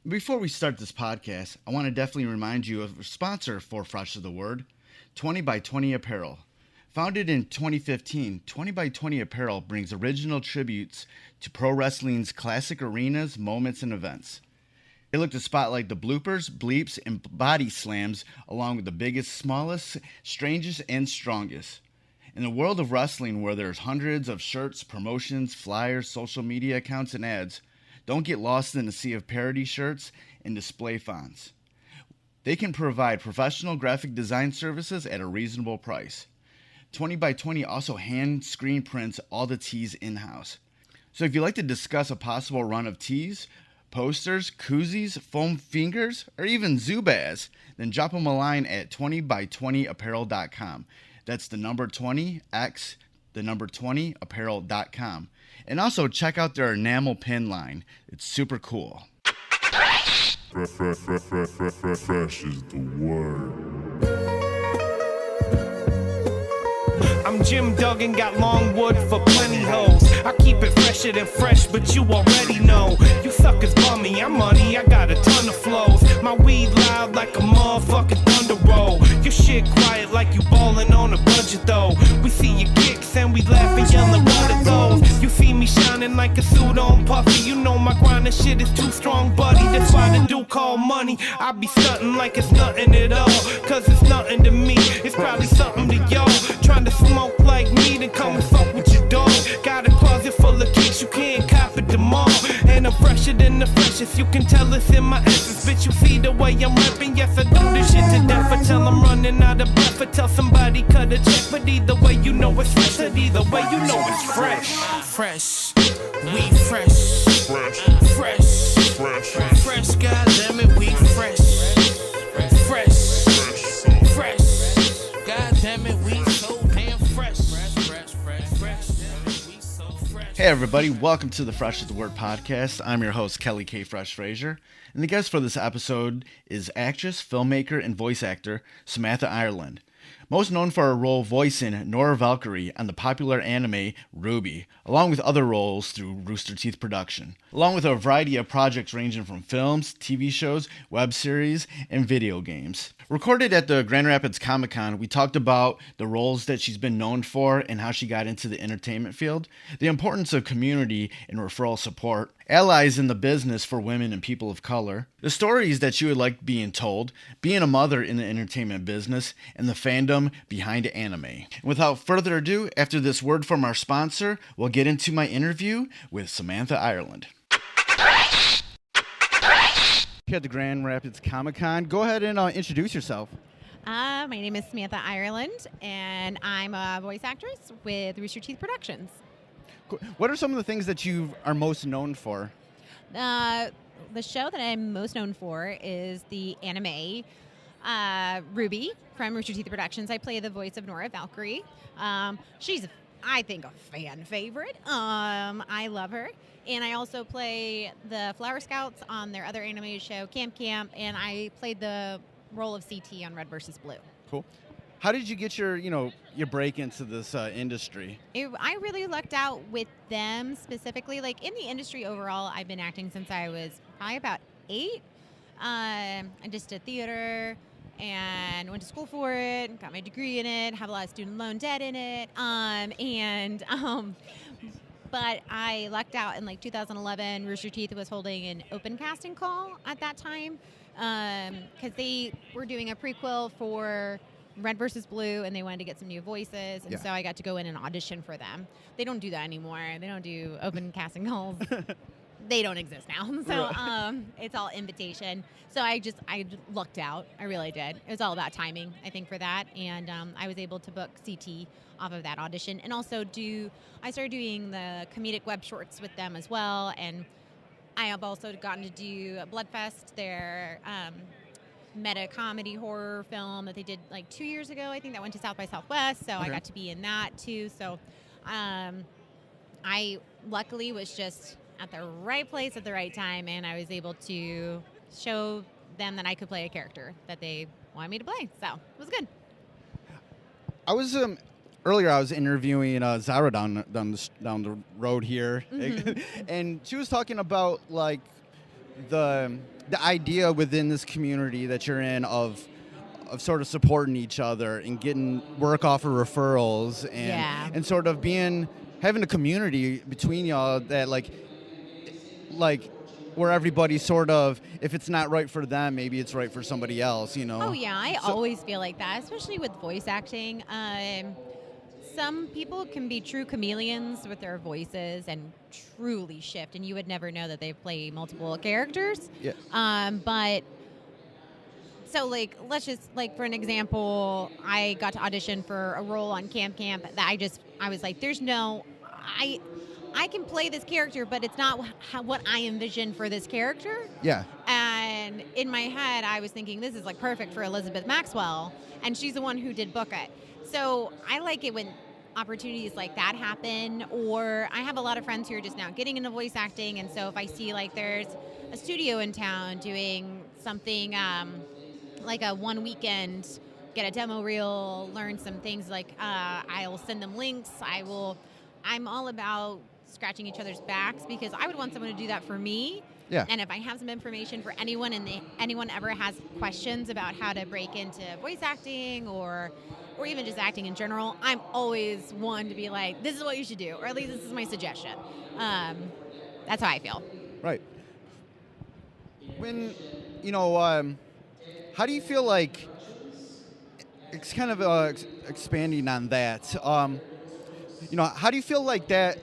Before we start this podcast, I want to definitely remind you of a sponsor for Fresh of the Word, 20 by 20 Apparel. Founded in 2015, 20 by 20 Apparel brings original tributes to pro wrestling's classic arenas, moments, and events. They look to spotlight the bloopers, bleeps, and body slams along with the biggest, smallest, strangest, and strongest. In the world of wrestling where there's hundreds of shirts, promotions, flyers, social media accounts, and ads, don't get lost in the sea of parody shirts and display fonts. They can provide professional graphic design services at a reasonable price. 20 by 20 also hand screen prints all the tees in-house. So if you'd like to discuss a possible run of tees, posters, koozies, foam fingers, or even Zubaz, then drop them a line at 20by20apparel.com. That's the number 20x, the number 20apparel.com. And also check out their enamel pin line. It's super cool. Fresh is the word. I'm Jim Duggan, got long wood for plenty hoes. I keep it fresher than fresh, but you already know. You suckers bummy, I'm money, I got a ton of flows. My weed loud like a motherfucking thunder roll. Your shit quiet like you ballin' on a budget though. We see your kicks and we laugh and yellin' what it goes. You see me shining like a suit on puffy. You know my grindin' shit is too strong, buddy. That's why the dude call money. I be stuntin' like it's nothing at all. Cause it's nothing to me, it's probably something to y'all. Trying to smoke like me, then come and fuck with your dog. Got a closet full of kicks, you can't cop it tomorrow. And I'm fresher than the freshest, you can tell it's in my essence. Bitch, you see the way I'm rapping, yes I do this shit to death. I tell I'm running out of breath, I tell somebody cut a check. But either way you know it's fresh, and either way you know it's fresh. Fresh, we fresh. Fresh, fresh, fresh, goddammit, we fresh. Fresh, fresh, goddammit, we so damn fresh. Hey everybody, welcome to the Fresh is the Word podcast. I'm your host, Kelly K. Fresh Frazier, and the guest for this episode is actress, filmmaker, and voice actor Samantha Ireland. Most known for her role voicing Nora Valkyrie on the popular anime RWBY, along with other roles through Rooster Teeth production, along with a variety of projects ranging from films, TV shows, web series, and video games. Recorded at the Grand Rapids Comic-Con, we talked about the roles that she's been known for and how she got into the entertainment field, the importance of community and referral support, allies in the business for women and people of color, the stories that she would like being told, being a mother in the entertainment business, and the fandom behind anime. And without further ado, after this word from our sponsor, we'll get into my interview with Samantha Ireland. Here at the Grand Rapids Comic-Con, go ahead and introduce yourself. My name is Samantha Ireland, and I'm a voice actress with Rooster Teeth Productions. Cool. What are some of the things that you are most known for? The show that I'm most known for is the anime RWBY from Rooster Teeth Productions. I play the voice of Nora Valkyrie. She's, I think, a fan favorite. I love her. And I also play the Flower Scouts on their other animated show, Camp Camp, and I played the role of CT on Red vs. Blue. Cool. How did you get your break into this industry? I really lucked out with them specifically. Like, in the industry overall, I've been acting since I was probably about 8. I just did theater and went to school for it, got my degree in it, have a lot of student loan debt in it, but I lucked out in like 2011. Rooster Teeth was holding an open casting call at that time because they were doing a prequel for Red vs. Blue, and they wanted to get some new voices, and so I got to go in and audition for them. They don't do that anymore. They don't do open casting calls. They don't exist now. So it's all invitation. So I lucked out. I really did. It was all about timing, I think, for that. And I was able to book CT off of that audition. And also I started doing the comedic web shorts with them as well. And I have also gotten to do Bloodfest, their meta comedy horror film that they did like 2 years ago. I think that went to South by Southwest. So I got to be in that too. So I luckily was just at the right place at the right time, and I was able to show them that I could play a character that they wanted me to play. So it was good. I was earlier I was interviewing Zara down the road here, and she was talking about like the idea within this community that you're in of sort of supporting each other and getting work off of referrals and sort of having a community between y'all that like where everybody sort of, if it's not right for them, maybe it's right for somebody else, you know? Oh, yeah. I always feel like that, especially with voice acting. Some people can be true chameleons with their voices and truly shift, and you would never know that they play multiple characters. Yeah. But so, like, let's just, like, for an example, I got to audition for a role on Camp that I was like, there's no, I can play this character, but it's not what I envisioned for this character. Yeah. And in my head, I was thinking, this is, like, perfect for Elizabeth Maxwell, and she's the one who did book it. So I like it when opportunities like that happen, or I have a lot of friends who are just now getting into voice acting, and so if I see, like, there's a studio in town doing something like a one weekend, get a demo reel, learn some things, like I'll send them links. I'm all about scratching each other's backs because I would want someone to do that for me. Yeah. And if I have some information for anyone and anyone ever has questions about how to break into voice acting or even just acting in general, I'm always one to be like, this is what you should do, or at least this is my suggestion. That's how I feel. Right. When, how do you feel like, it's kind of expanding on that, how do you feel like that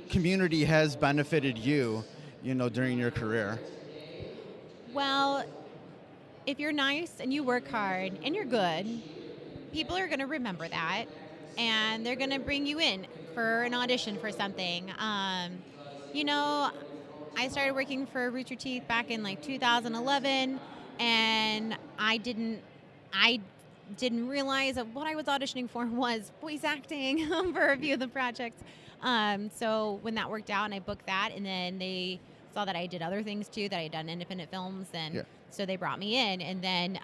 community has benefited you, during your career? Well, if you're nice and you work hard and you're good, people are going to remember that, and they're going to bring you in for an audition for something. I started working for Rooster Teeth back in like 2011, and I didn't realize that what I was auditioning for was voice acting for a few of the projects. So when that worked out and I booked that, and then they saw that I did other things too, that I had done independent films, and so they brought me in. And then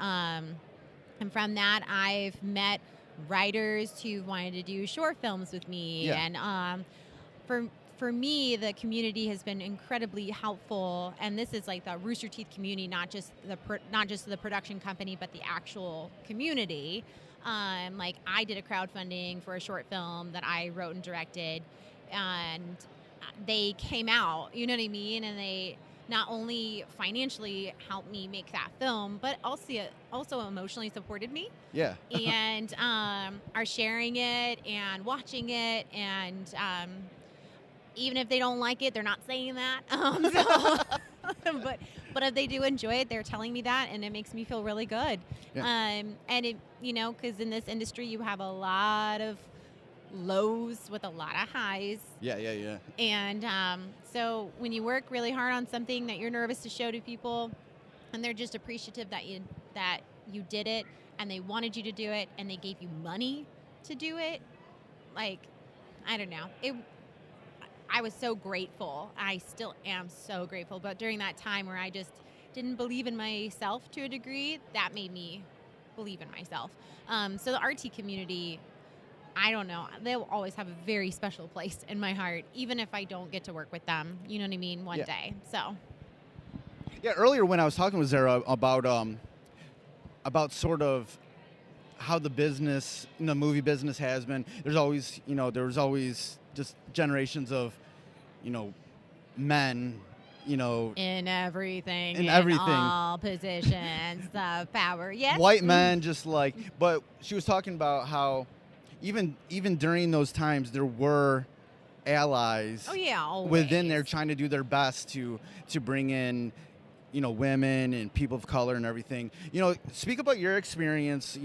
and from that, I've met writers who wanted to do short films with me. Yeah. And for me, the community has been incredibly helpful, and this is like the Rooster Teeth community, not just the production company, but the actual community. Like, I did a crowdfunding for a short film that I wrote and directed, and they came out, you know what I mean? And they not only financially helped me make that film, but also emotionally supported me. Yeah. And are sharing it and watching it, and even if they don't like it, they're not saying that. But if they do enjoy it, they're telling me that, and it makes me feel really good. Yeah. And it, because in this industry you have a lot of lows with a lot of highs. Yeah. And so when you work really hard on something that you're nervous to show to people, and they're just appreciative that you did it, and they wanted you to do it, and they gave you money to do it, like, I don't know. I was so grateful. I still am so grateful. But during that time where I just didn't believe in myself to a degree, that made me believe in myself. So the RT community, I don't know, they'll always have a very special place in my heart, even if I don't get to work with them, you know what I mean, one day. So. Yeah, earlier when I was talking with Zara about sort of how the business, the movie business has been, there's always just generations of, men, in everything, in everything, all positions, the power, yes. White men, just like, but she was talking about how even during those times there were allies. Oh yeah, always. Within there trying to do their best to bring in, women and people of color and everything. Speak about your experience,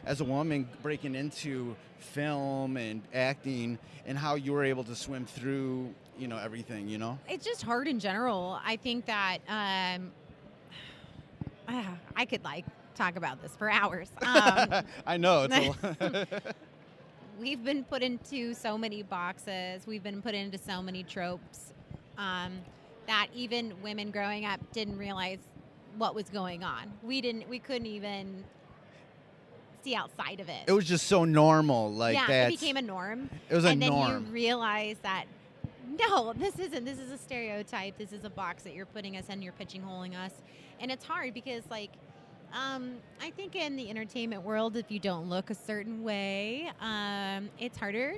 as a woman breaking into film and acting, and how you were able to swim through, everything, It's just hard in general. I think that I could talk about this for hours. I know. We've been put into so many boxes. We've been put into so many tropes that even women growing up didn't realize what was going on. We couldn't even see outside of it. It was just so normal, that. It became a norm. It was a norm. And then you realize that no, this isn't. This is a stereotype. This is a box that you're putting us in. You're pigeonholing us, and it's hard because like. I think in the entertainment world, if you don't look a certain way, it's harder.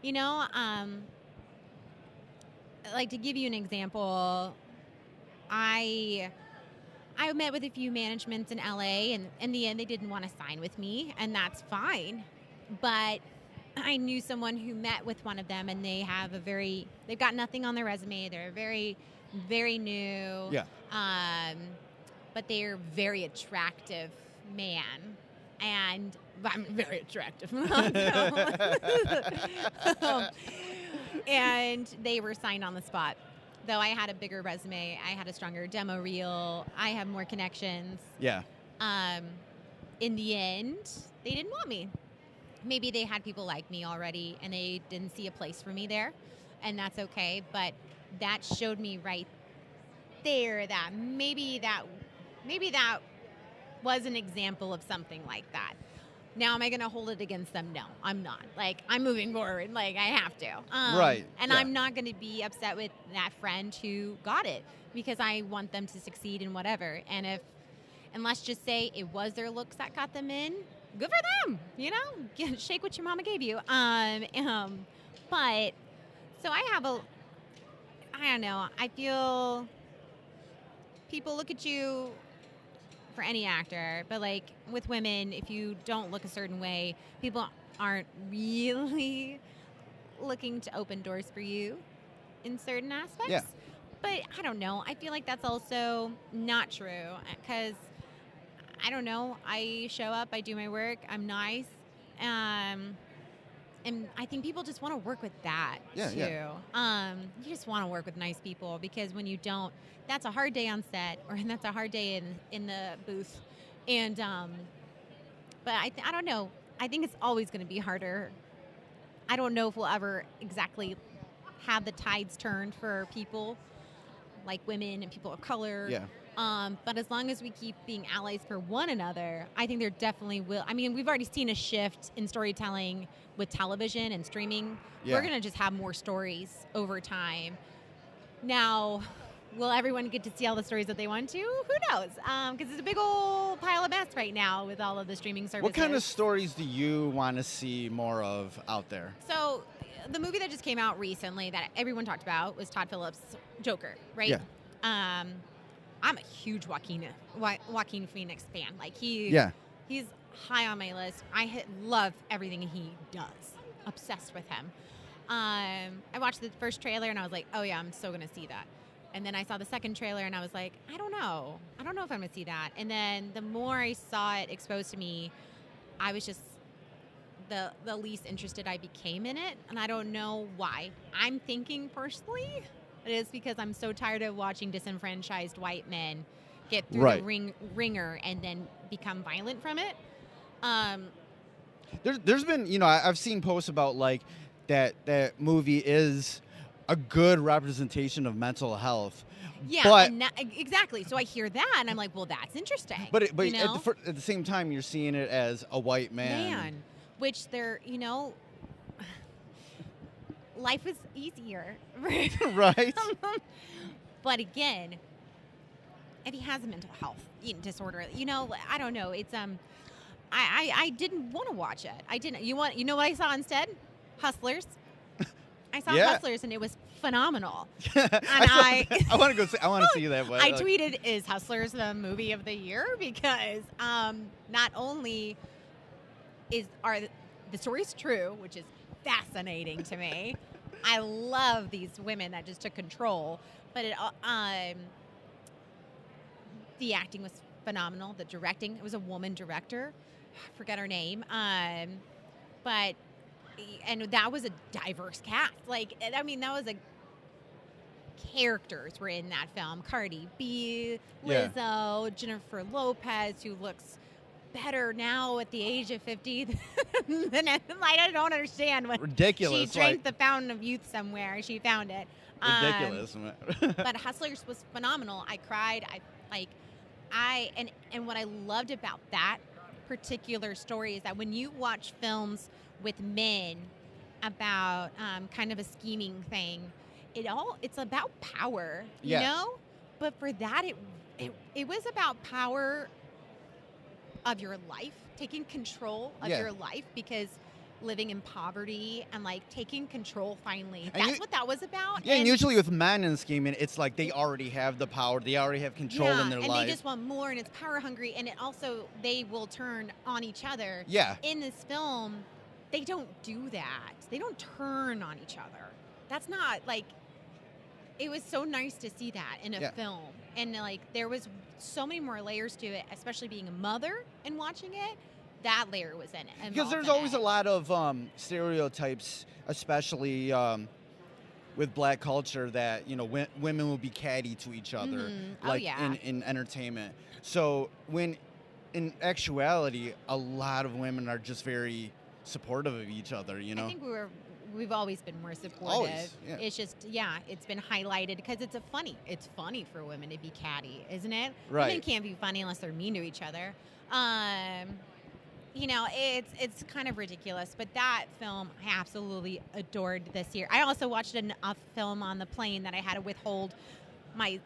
You know, like to give you an example, I met with a few managements in LA, and in the end, they didn't want to sign with me, and that's fine. But I knew someone who met with one of them, and they've got nothing on their resume. They're very, very new. Yeah. But they're very attractive man, and I'm very attractive. And they were signed on the spot. Though I had a bigger resume, I had a stronger demo reel, I have more connections. Yeah. In the end, they didn't want me. Maybe they had people like me already, and they didn't see a place for me there, and that's okay. But that showed me right there that maybe that was an example of something like that. Now, am I going to hold it against them? No, I'm not. Like, I'm moving forward. Like, I have to. Right. And yeah. I'm not going to be upset with that friend who got it because I want them to succeed in whatever. And let's just say it was their looks that got them in, good for them. You know, shake what your mama gave you. But so I don't know. I feel people look at you for any actor, but like with women, if you don't look a certain way, people aren't really looking to open doors for you in certain aspects. Yeah. But I don't know. I feel like that's also not true because I don't know. I show up, I do my work, I'm nice. And I think people just want to work with that too. Yeah. You just want to work with nice people because when you don't, that's a hard day on set, or that's a hard day in the booth. And but I don't know. I think it's always going to be harder. I don't know if we'll ever exactly have the tides turned for people like women and people of color. Yeah. But as long as we keep being allies for one another, I think there definitely will. I mean, we've already seen a shift in storytelling with television and streaming. Yeah. We're going to just have more stories over time. Now, will everyone get to see all the stories that they want to? Who knows? Because it's a big old pile of mess right now with all of the streaming services. What kind of stories do you want to see more of out there? So, the movie that just came out recently that everyone talked about was Todd Phillips' Joker, right? Yeah. I'm a huge Joaquin Phoenix fan. Like he's high on my list. I love everything he does. Obsessed with him. I watched the first trailer and I was like, oh yeah, I'm so gonna see that. And then I saw the second trailer and I was like, I don't know if I'm gonna see that. And then the more I saw it exposed to me, I was just the least interested I became in it, and I don't know why. I'm thinking personally it is because I'm so tired of watching disenfranchised white men get through the ringer and then become violent from it. There's been, I've seen posts about like that movie is a good representation of mental health. Yeah, but, exactly. So I hear that, and I'm like, well, that's interesting. But at the same time, you're seeing it as a white man. Which they're, life is easier. Right. But again, if he has a mental health eating disorder, I don't know. It's I didn't want to watch it. I didn't. You know what I saw instead? Hustlers. I saw Hustlers, and it was phenomenal. And I want to see that. But I tweeted, "Is Hustlers the movie of the year?" Because not only are the stories true, which is fascinating to me. I love these women that just took control, but the acting was phenomenal. The directing, it was a woman director. I forget her name. And that was a diverse cast. That was characters were in that film. Cardi B, Lizzo, Jennifer Lopez, who looks better now at the age of 50 than I don't understand what. Ridiculous. She drank the fountain of youth somewhere. She found it. Ridiculous. But Hustlers was phenomenal. I cried. And what I loved about that particular story is that when you watch films with men about kind of a scheming thing, it's about power, you Yeah. know? But for that, it was about power of your life, taking control of Yeah. your life, because living in poverty and like taking control finally. And That's what that was about. Yeah, and usually with men in scheming, it's like they already have the power, they already have control in their and life. they just want more, and it's power hungry, and it also they will turn on each other. Yeah. In this film, they don't do that. They don't turn on each other. That's not like. It was so nice to see that in a film, and like there was so many more layers to it, especially being a mother and watching it. That layer was in it. Because there's always a lot of stereotypes, especially with black culture, that women will be catty to each other, Mhm. like Oh, yeah. in entertainment. So when in actuality, a lot of women are just very supportive of each other. I think we've always been more supportive. Always, yeah. It's just it's been highlighted because it's funny for women to be catty, isn't it? Right. Women can't be funny unless they're mean to each other. It's kind of ridiculous, but that film I absolutely adored this year. I also watched a film on the plane that I had to withhold my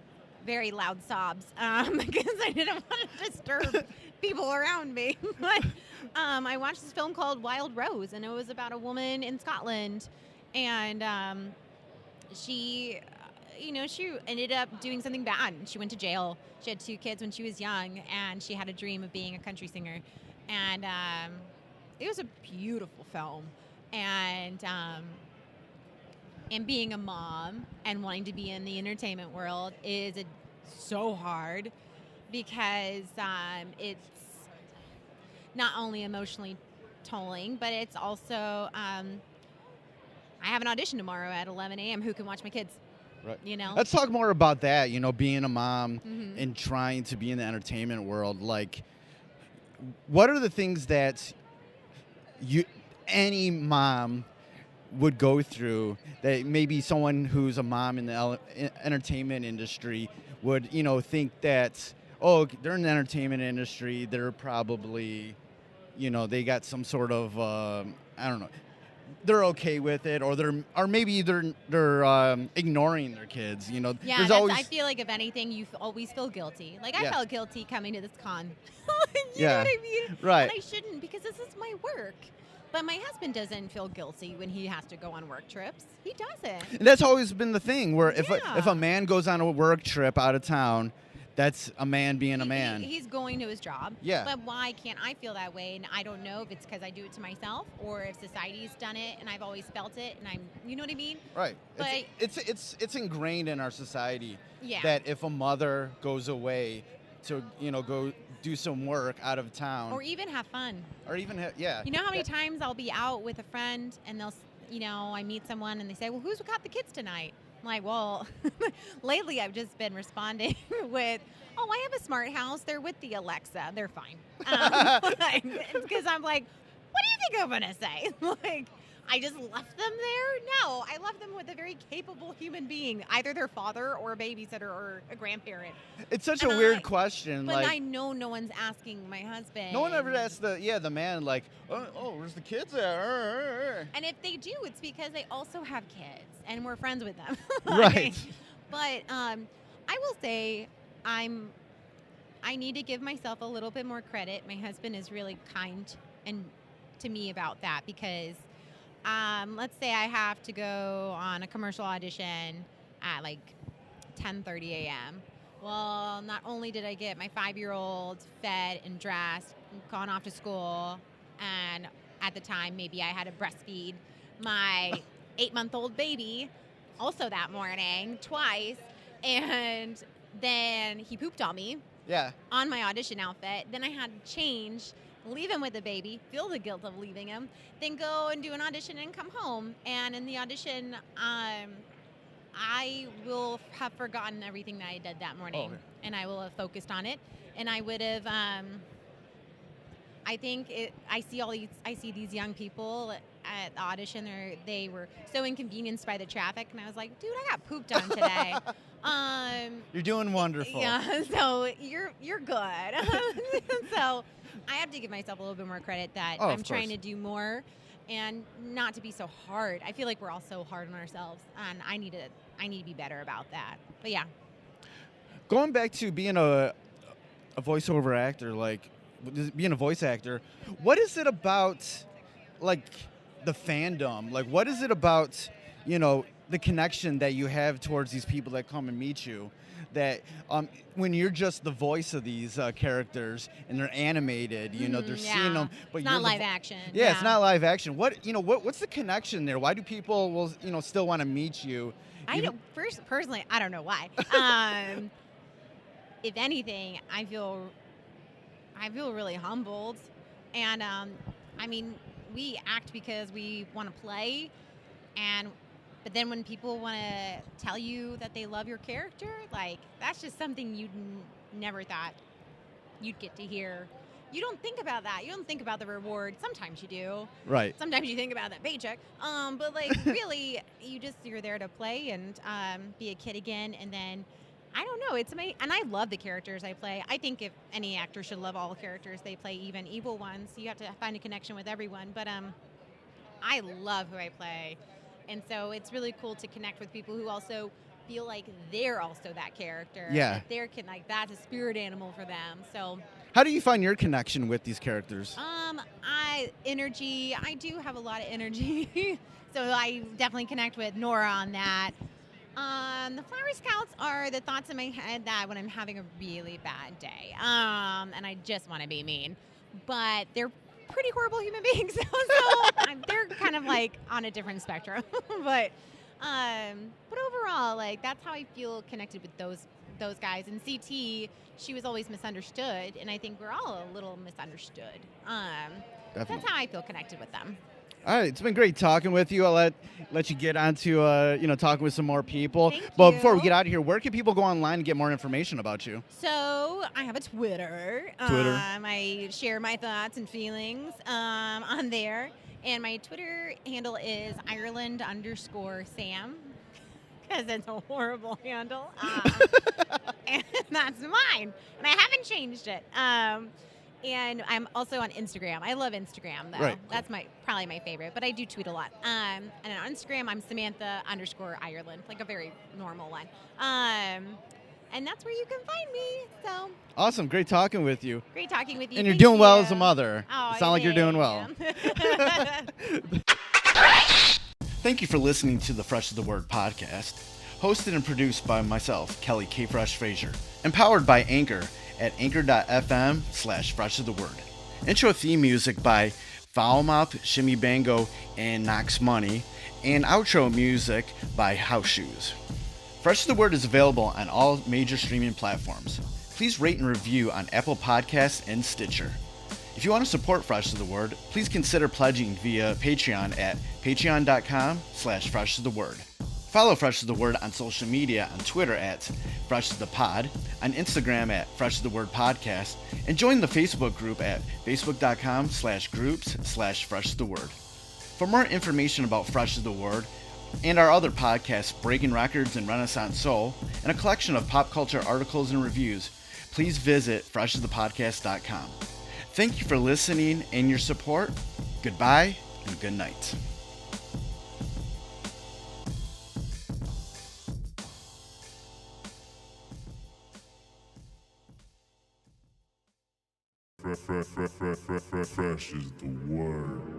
very loud sobs because I didn't want to disturb people around me. But I watched this film called Wild Rose, and it was about a woman in Scotland, and she ended up doing something bad. She went to jail. She had 2 kids when she was young, and she had a dream of being a country singer. And it was a beautiful film. And being a mom and wanting to be in the entertainment world is so hard because it's not only emotionally tolling, but it's also I have an audition tomorrow at 11 a.m. Who can watch my kids? Right. Let's talk more about that. Being a mom Mhm. and trying to be in the entertainment world. Like, what are the things that any mom would go through that maybe someone who's a mom in the entertainment industry would, think that, oh, they're in the entertainment industry, they're probably, they got some sort of, I don't know, they're okay with it, or maybe they're ignoring their kids. Yeah, there's always. I feel like if anything, you always feel guilty. Like I Yeah. felt guilty coming to this con. you Yeah, know what I mean? right. And I shouldn't because this is my work. But my husband doesn't feel guilty when he has to go on work trips. He doesn't. And that's always been the thing where if Yeah. a man goes on a work trip out of town, that's a man being a man. He's going to his job. Yeah. But why can't I feel that way? And I don't know if it's because I do it to myself or if society's done it and I've always felt it and you know what I mean? Right. But It's ingrained in our society Yeah. that if a mother goes away to go do some work out of town or even have fun. or even yeah. You know how many times I'll be out with a friend and I meet someone and they say, well, who's got the kids tonight? I'm like, well, lately I've just been responding with, oh, I have a smart house. They're with the Alexa. They're fine. Because I'm like, what do you think I'm going to say? Like, I just left them there? No, I left them with a very capable human being, either their father or a babysitter or a grandparent. It's such And a weird I- question. But like I know no one's asking my husband. no one ever asks the man like, oh, where's the kids at? And if they do, it's because they also have kids and we're friends with them. Right. But I will say I need to give myself a little bit more credit. My husband is really kind to me about that because let's say I have to go on a commercial audition at like 10:30 a.m. Well, not only did I get my 5-year-old fed and dressed, gone off to school, and at the time maybe I had to breastfeed my 8-month-old baby also that morning twice, and then he pooped on me Yeah. on my audition outfit. Then I had to change, leave him with the baby, feel the guilt of leaving him, then go and do an audition and come home. And in the audition, I will have forgotten everything that I did that morning, okay. and I will have focused on it. And I would have. I see these young people at the audition. They were so inconvenienced by the traffic, and I was like, dude, I got pooped on today. You're doing wonderful. Yeah, so you're good. So I have to give myself a little bit more credit that Oh, I'm of trying course. to do more and not to be so hard. I feel like we're all so hard on ourselves, and I need to I need to be better about that. But yeah. Going back to being a voiceover actor, like being a voice actor, what is it about, like, the fandom? Like, what is it about, the connection that you have towards these people that come and meet you, that when you're just the voice of these characters and they're animated, they're seeing them, but it's you're not live action. Yeah, it's not live action. What's the connection there? Why do people still want to meet you? I don't personally. I don't know why. If anything, I feel really humbled, and I mean, we act because we want to play, but then when people want to tell you that they love your character, like, that's just something you never thought you'd get to hear. You don't think about that. You don't think about the reward. Sometimes you do. Right. Sometimes you think about that paycheck. But like really, you're there to play and be a kid again. And then, I don't know. It's amazing. And I love the characters I play. I think if any actor should love all the characters they play, even evil ones. You have to find a connection with everyone. But I love who I play. And so it's really cool to connect with people who also feel like they're also that character. Yeah. Like that's a spirit animal for them. So how do you find your connection with these characters? Energy. I do have a lot of energy. So I definitely connect with Nora on that. The Flower Scouts are the thoughts in my head that when I'm having a really bad day, and I just want to be mean, but they're pretty horrible human beings. So they're kind of like on a different spectrum. But overall, like, that's how I feel connected with those guys. And CT, she was always misunderstood, and I think we're all a little misunderstood. That's how I feel connected with them. All right, it's been great talking with you. I'll let you get on to talking with some more people. Thank but you. Before we get out of here, where can people go online and get more information about you? So I have a Twitter. I share my thoughts and feelings on there, and my Twitter handle is Ireland_Sam, because it's a horrible handle, and that's mine, and I haven't changed it. And I'm also on Instagram. I love Instagram, though. Right. That's probably my favorite, but I do tweet a lot. And on Instagram, I'm Samantha_Ireland, like a very normal one. And that's where you can find me. So awesome. Great talking with you. Great talking with you. And you're Thank doing well you. as a mother. Oh, You sound like you're doing well. Thank you for listening to the Fresh of the Word podcast, hosted and produced by myself, Kelly K. Fresh Frazier, empowered by Anchor at anchor.fm/Fresh of the Word. Intro theme music by Foulmouth, Shimmy Bango, and Knox Money, and outro music by House Shoes. Fresh of the Word is available on all major streaming platforms. Please rate and review on Apple Podcasts and Stitcher. If you want to support Fresh of the Word, please consider pledging via Patreon at patreon.com/Fresh of the Word. Follow Fresh of the Word on social media on Twitter at Fresh of the Pod, on Instagram at Fresh of the Word Podcast, and join the Facebook group at facebook.com/groups/Fresh of the Word. For more information about Fresh of the Word and our other podcasts, Breaking Records and Renaissance Soul, and a collection of pop culture articles and reviews, please visit freshofthepodcast.com. Thank you for listening and your support. Goodbye and good night. Fresh is the word.